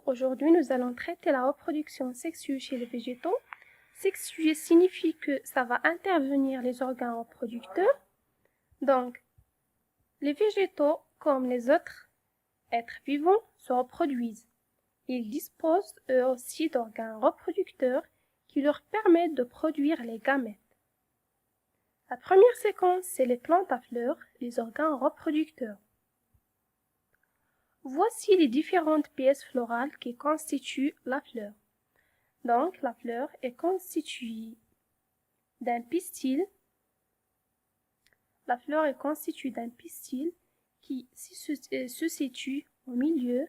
Aujourd'hui, nous allons traiter la reproduction sexuée chez les végétaux. Sexuée signifie que ça va intervenir les organes reproducteurs. Donc, les végétaux, comme les autres êtres vivants, se reproduisent. Ils disposent eux aussi d'organes reproducteurs qui leur permettent de produire les gamètes. La première séquence, c'est les plantes à fleurs, les organes reproducteurs. Voici les différentes pièces florales qui constituent la fleur. Donc, la fleur est constituée d'un pistil. La fleur est constituée d'un pistil qui se situe au milieu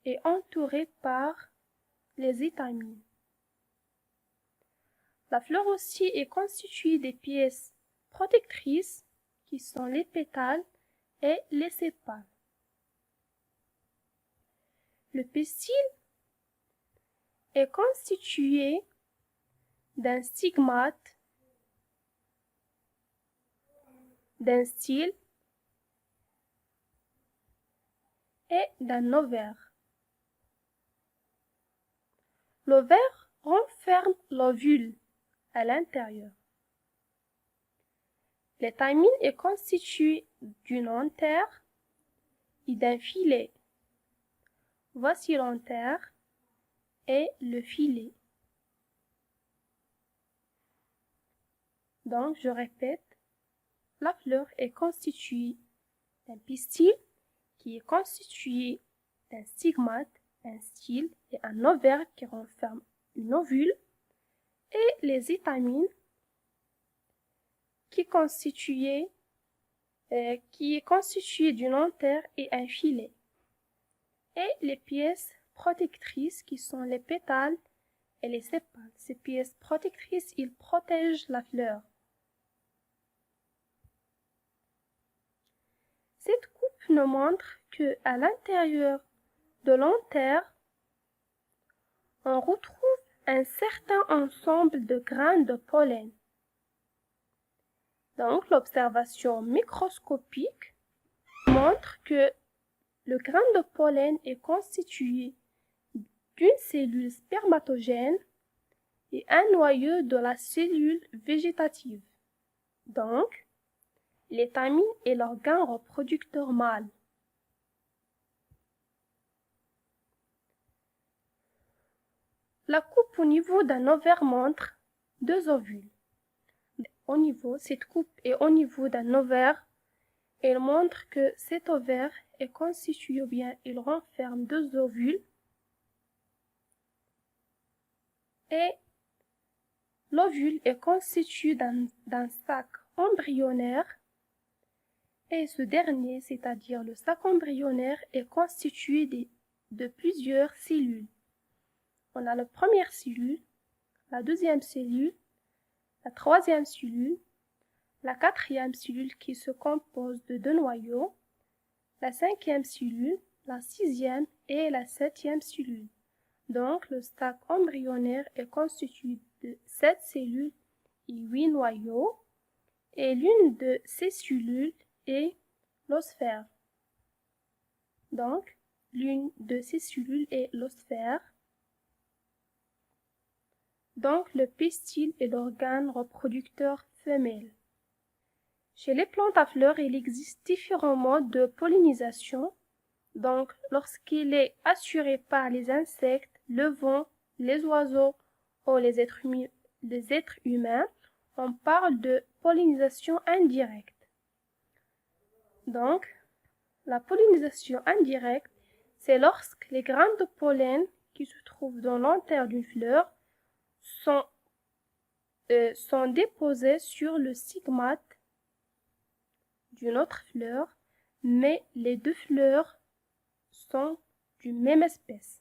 et entouré par les étamines. La fleur aussi est constituée des pièces protectrices qui sont les pétales et les sépales. Le pistil est constitué d'un stigmate, d'un style et d'un ovaire. L'ovaire renferme l'ovule à l'intérieur. L'étamine est constituée d'une anthère et d'un filet. Voici l'anthère et le filet. Donc, je répète, la fleur est constituée d'un pistil qui est constitué d'un stigmate, un style et un ovaire qui renferme une ovule et les étamines qui est constitué d'une anthère et un filet. Et les pièces protectrices qui sont les pétales et les sépales. Ces pièces protectrices, ils protègent la fleur. Cette coupe nous montre que à l'intérieur de l'anthère, on retrouve un certain ensemble de grains de pollen. Donc, l'observation microscopique montre que le grain de pollen est constitué d'une cellule spermatogène et un noyau de la cellule végétative. Donc, l'étamine est l'organe reproducteur mâle. La coupe au niveau d'un ovaire montre deux ovules. Cette coupe est au niveau d'un ovaire. Elle montre que cet ovaire est constitué ou bien il renferme deux ovules et l'ovule est constitué d'un sac embryonnaire et ce dernier, c'est-à-dire le sac embryonnaire, est constitué de plusieurs cellules. On a la première cellule, la deuxième cellule, la troisième cellule, la quatrième cellule qui se compose de deux noyaux, la cinquième cellule, la sixième et la septième cellule. Donc, le sac embryonnaire est constitué de 7 cellules et 8 noyaux, et l'une de ces cellules est l'osphère. Donc, l'une de ces cellules est l'osphère. Donc, le pistil est l'organe reproducteur femelle. Chez les plantes à fleurs, il existe différents modes de pollinisation. Donc, lorsqu'il est assuré par les insectes, le vent, les oiseaux ou les êtres humains, on parle de pollinisation indirecte. Donc, la pollinisation indirecte, c'est lorsque les grains de pollen qui se trouvent dans l'anthère d'une fleur sont déposés sur le stigmate d'une autre fleur, mais les deux fleurs sont d'une même espèce.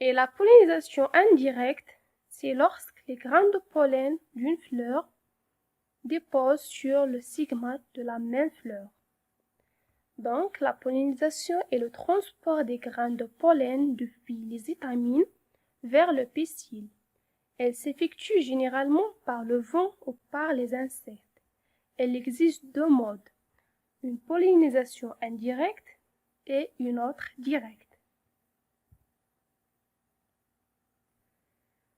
Et la pollinisation indirecte, c'est lorsque les grains de pollen d'une fleur déposent sur le stigmate de la même fleur. Donc, la pollinisation est le transport des grains de pollen depuis les étamines vers le pistil. Elle s'effectue généralement par le vent ou par les insectes. Il existe deux modes. Une pollinisation indirecte et une autre directe.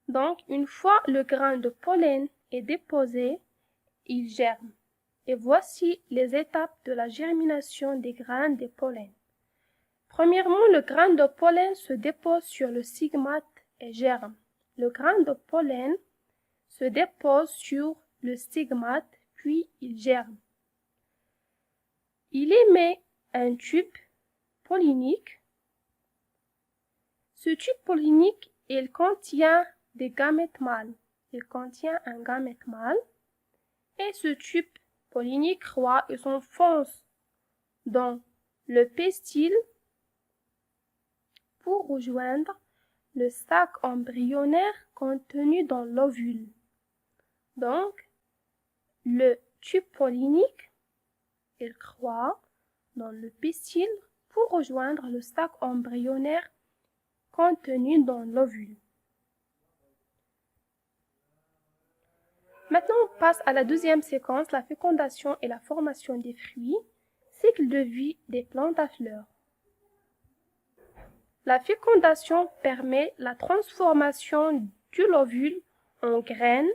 Donc, une fois le grain de pollen est déposé, il germe. Et voici les étapes de la germination des grains de pollen. Premièrement, le grain de pollen se dépose sur le stigmate et germe. Le grain de pollen se dépose sur le stigmate, puis il germe. Il émet un tube pollinique. Ce tube pollinique, il contient des gamètes mâles. Il contient un gamète mâle et ce tube pollinique croît et s'enfonce dans le pistil pour rejoindre le sac embryonnaire contenu dans l'ovule. Donc, le tube pollinique, il croît dans le pistil pour rejoindre le sac embryonnaire contenu dans l'ovule. Maintenant, on passe à la deuxième séquence, la fécondation et la formation des fruits, cycle de vie des plantes à fleurs. La fécondation permet la transformation du l'ovule en graine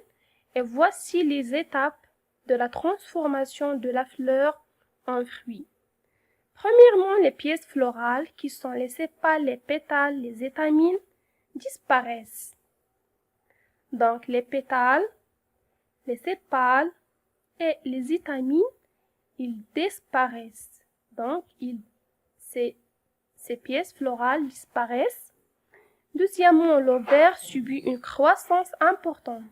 et voici les étapes de la transformation de la fleur en fruit. Premièrement, les pièces florales qui sont les sépales, les pétales, les étamines disparaissent. Donc les pétales, les sépales et les étamines, ils disparaissent. Donc ces pièces florales disparaissent. Deuxièmement, l'ovaire subit une croissance importante.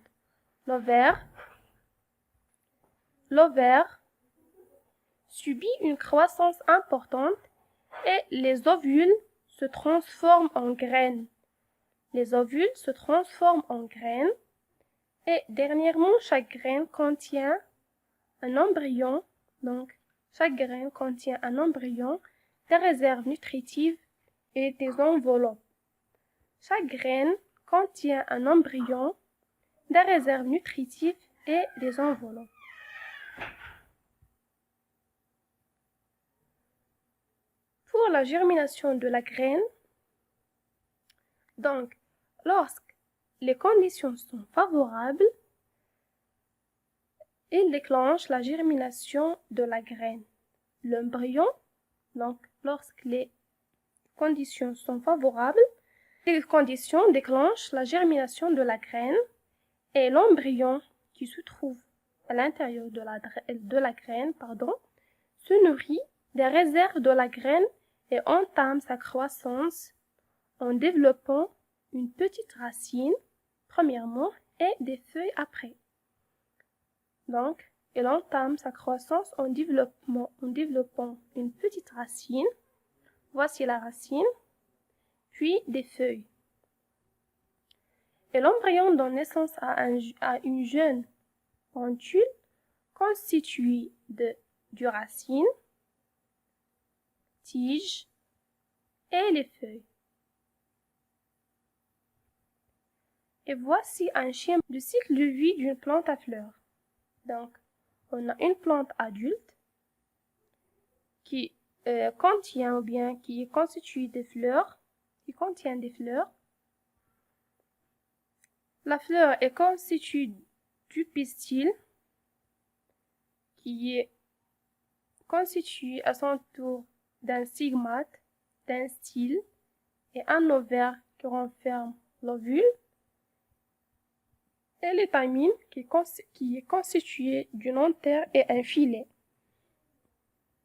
L'ovaire subit une croissance importante et les ovules se transforment en graines. Les ovules se transforment en graines et dernièrement, chaque graine contient un embryon. Donc, chaque graine contient un embryon, des réserves nutritives et des enveloppes. Chaque graine contient un embryon, des réserves nutritives et des enveloppes. Pour la germination de la graine, donc, lorsque les conditions sont favorables, il déclenche la germination de la graine. L'embryon, donc, lorsque les conditions sont favorables, les conditions déclenchent la germination de la graine et l'embryon qui se trouve à l'intérieur de la graine, se nourrit des réserves de la graine et entame sa croissance en développant une petite racine, premièrement, et des feuilles après. Donc, il entame sa croissance en développant une petite racine. Voici la racine, puis des feuilles. Et l'embryon donne naissance à une jeune pentule constituée du racine, tige et les feuilles. Et voici un schéma du cycle de vie d'une plante à fleurs. Donc, on a une plante adulte qui contient ou bien qui est constituée des fleurs, qui contient des fleurs. La fleur est constituée du pistil qui est constitué à son tour d'un stigmate, d'un style et un ovaire qui renferme l'ovule et l'étamine qui est constituée d'une antère et un filet.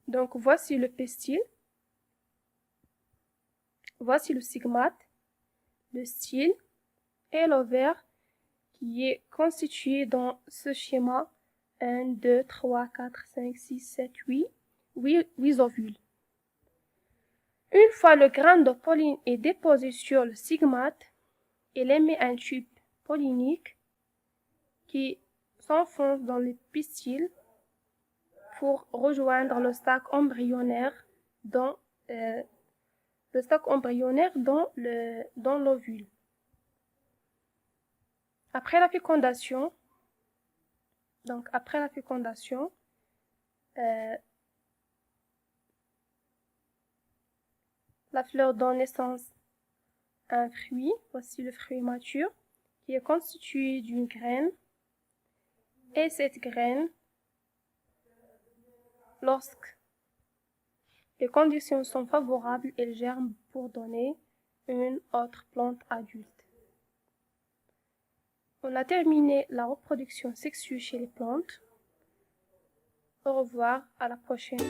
Donc voici le pistil, voici le stigmate, le style et l'ovaire qui est constitué dans ce schéma 1, 2, 3, 4, 5, 6, 7, 8 ovules. Une fois le grain de pollen est déposé sur le stigmate, il émet un tube pollinique qui s'enfonce dans le pistil pour rejoindre le sac embryonnaire dans l'ovule. Après la fécondation, La fleur donne naissance à un fruit. Voici le fruit mature qui est constitué d'une graine. Et cette graine, lorsque les conditions sont favorables, elle germe pour donner une autre plante adulte. On a terminé la reproduction sexuelle chez les plantes. Au revoir, à la prochaine.